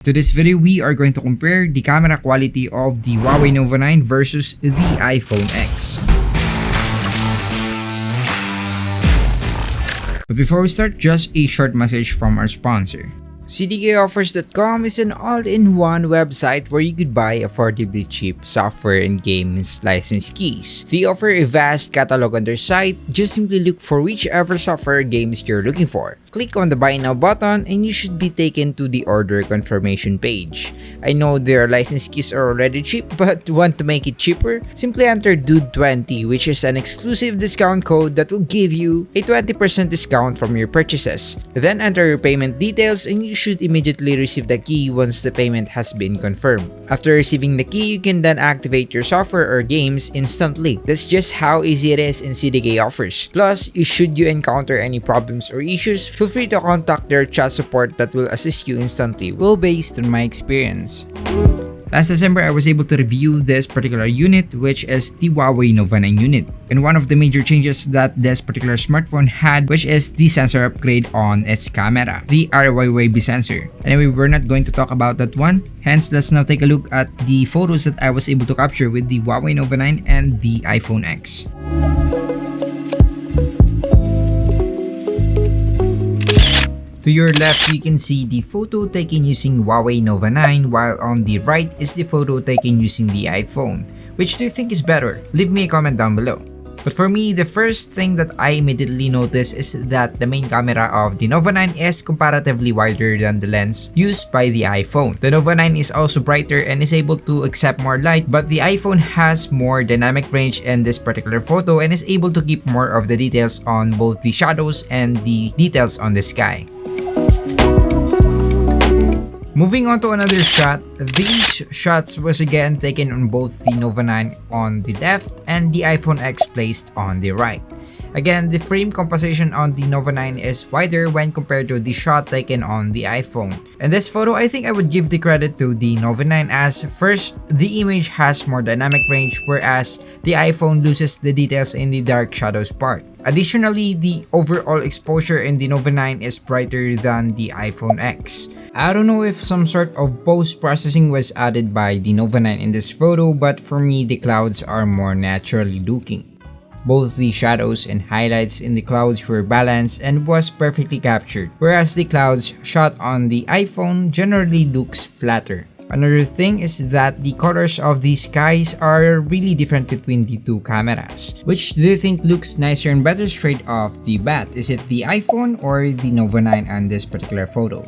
To this video, we are going to compare the camera quality of the Huawei Nova 9 versus the iPhone X. But before we start, just a short message from our sponsor. CDKOffers.com is an all-in-one website where you could buy affordably cheap software and games license keys. They offer a vast catalog on their site. Just simply look for whichever software games you're looking for. Click on the Buy Now button and you should be taken to the order confirmation page. I know their license keys are already cheap, but want to make it cheaper? Simply enter DUDE20, which is an exclusive discount code that will give you a 20% discount from your purchases. Then enter your payment details and you should immediately receive the key once the payment has been confirmed. After receiving the key, you can then activate your software or games instantly. That's just how easy it is in CDK offers. Plus, should you encounter any problems or issues, feel free to contact their chat support that will assist you instantly, well based on my experience. Last December, I was able to review this particular unit, which is the Huawei Nova 9 unit. And one of the major changes that this particular smartphone had, which is the sensor upgrade on its camera, the RYYB sensor. Anyway, we're not going to talk about that one. Hence, let's now take a look at the photos that I was able to capture with the Huawei Nova 9 and the iPhone X. To your left, you can see the photo taken using Huawei Nova 9, while on the right is the photo taken using the iPhone. Which do you think is better? Leave me a comment down below. But for me, the first thing that I immediately noticed is that the main camera of the Nova 9 is comparatively wider than the lens used by the iPhone. The Nova 9 is also brighter and is able to accept more light, but the iPhone has more dynamic range in this particular photo and is able to keep more of the details on both the shadows and the details on the sky. Moving on to another shot, these shots was again taken on both the Nova 9 on the left and the iPhone X placed on the right. Again, the frame composition on the Nova 9 is wider when compared to the shot taken on the iPhone. In this photo, I think I would give the credit to the Nova 9 as first, the image has more dynamic range whereas the iPhone loses the details in the dark shadows part. Additionally, the overall exposure in the Nova 9 is brighter than the iPhone X. I don't know if some sort of post-processing was added by the Nova 9 in this photo, but for me, the clouds are more naturally looking. Both the shadows and highlights in the clouds were balanced and was perfectly captured, whereas the clouds shot on the iPhone generally looks flatter. Another thing is that the colors of the skies are really different between the two cameras. Which do you think looks nicer and better straight off the bat? Is it the iPhone or the Nova 9 on this particular photo?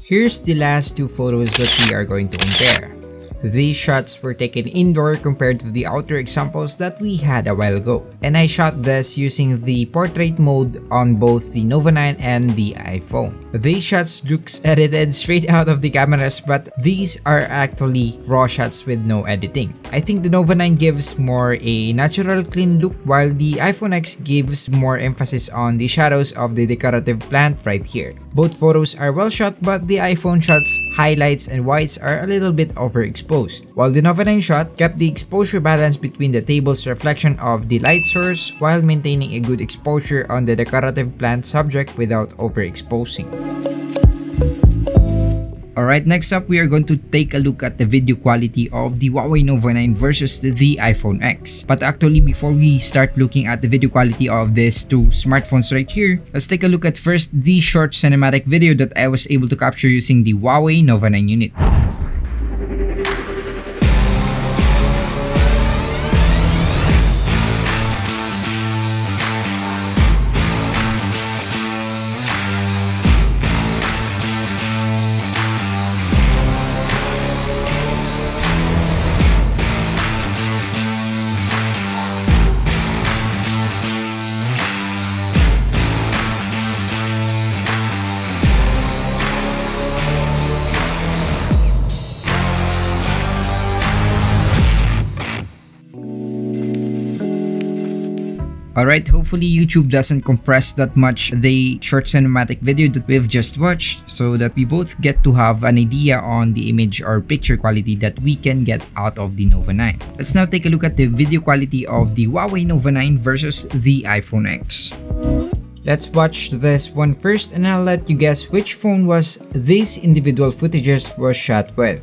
Here's the last two photos that we are going to compare. These shots were taken indoor compared to the outdoor examples that we had a while ago. And I shot this using the portrait mode on both the Nova 9 and the iPhone. These shots looks edited straight out of the cameras, but these are actually raw shots with no editing. I think the Nova 9 gives more a natural clean look while the iPhone X gives more emphasis on the shadows of the decorative plant right here. Both photos are well shot, but the iPhone shots, highlights and whites are a little bit overexposed, while the Nova 9 shot kept the exposure balance between the table's reflection of the light source while maintaining a good exposure on the decorative plant subject without overexposing. Alright, next up we are going to take a look at the video quality of the Huawei Nova 9 versus the iPhone X. But actually, before we start looking at the video quality of these two smartphones right here, let's take a look at first the short cinematic video that I was able to capture using the Huawei Nova 9 unit. Alright, hopefully YouTube doesn't compress that much the short cinematic video that we've just watched, so that we both get to have an idea on the image or picture quality that we can get out of the Nova 9. Let's now take a look at the video quality of the Huawei Nova 9 versus the iPhone X. Let's watch this one first and I'll let you guess which phone was these individual footages was shot with.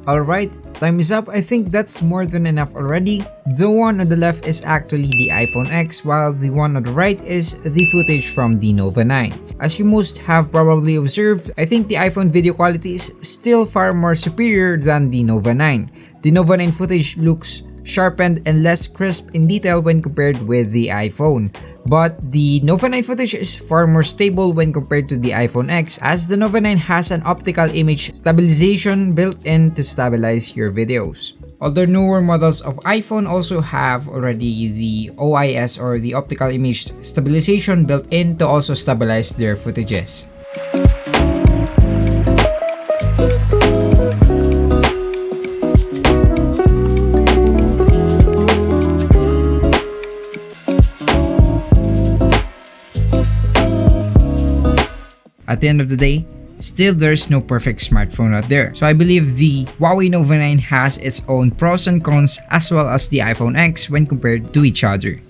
Alright, time is up. I think that's more than enough already. The one on the left is actually the iPhone X, while the one on the right is the footage from the Nova 9. As you most have probably observed, I think the iPhone video quality is still far more superior than the Nova 9. The Nova 9 footage looks sharpened and less crisp in detail when compared with the iPhone. But the Nova 9 footage is far more stable when compared to the iPhone X, as the Nova 9 has an optical image stabilization built in to stabilize your videos. Although newer models of iPhone also have already the OIS or the optical image stabilization built in to also stabilize their footages. At the end of the day, still there's no perfect smartphone out there. So I believe the Huawei Nova 9 has its own pros and cons as well as the iPhone X when compared to each other.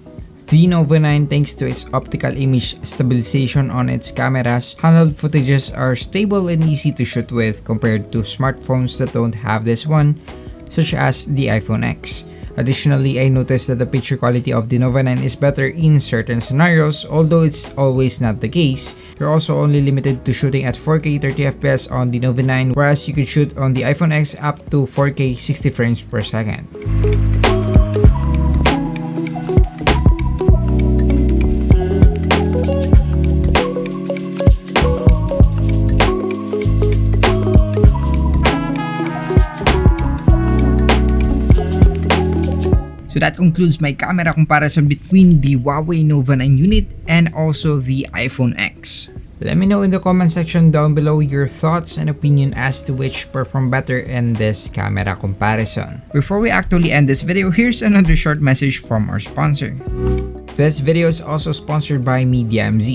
The Nova 9, thanks to its optical image stabilization on its cameras, handheld footages are stable and easy to shoot with compared to smartphones that don't have this one, such as the iPhone X. Additionally, I noticed that the picture quality of the Nova 9 is better in certain scenarios, although it's always not the case. You're also only limited to shooting at 4K 30fps on the Nova 9, whereas you could shoot on the iPhone X up to 4K 60 frames per second. So that concludes my camera comparison between the Huawei Nova 9 unit and also the iPhone X. Let me know in the comment section down below your thoughts and opinion as to which perform better in this camera comparison. Before we actually end this video, here's another short message from our sponsor. This video is also sponsored by Mediamz.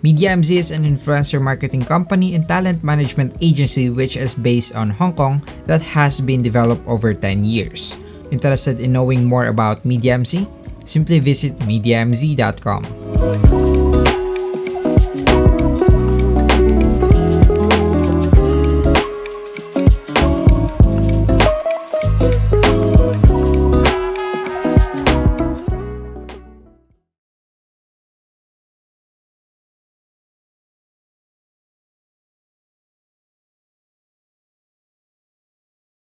Mediamz is an influencer marketing company and talent management agency which is based on Hong Kong that has been developed over 10 years. Interested in knowing more about Mediamz? Simply visit mediamz.com.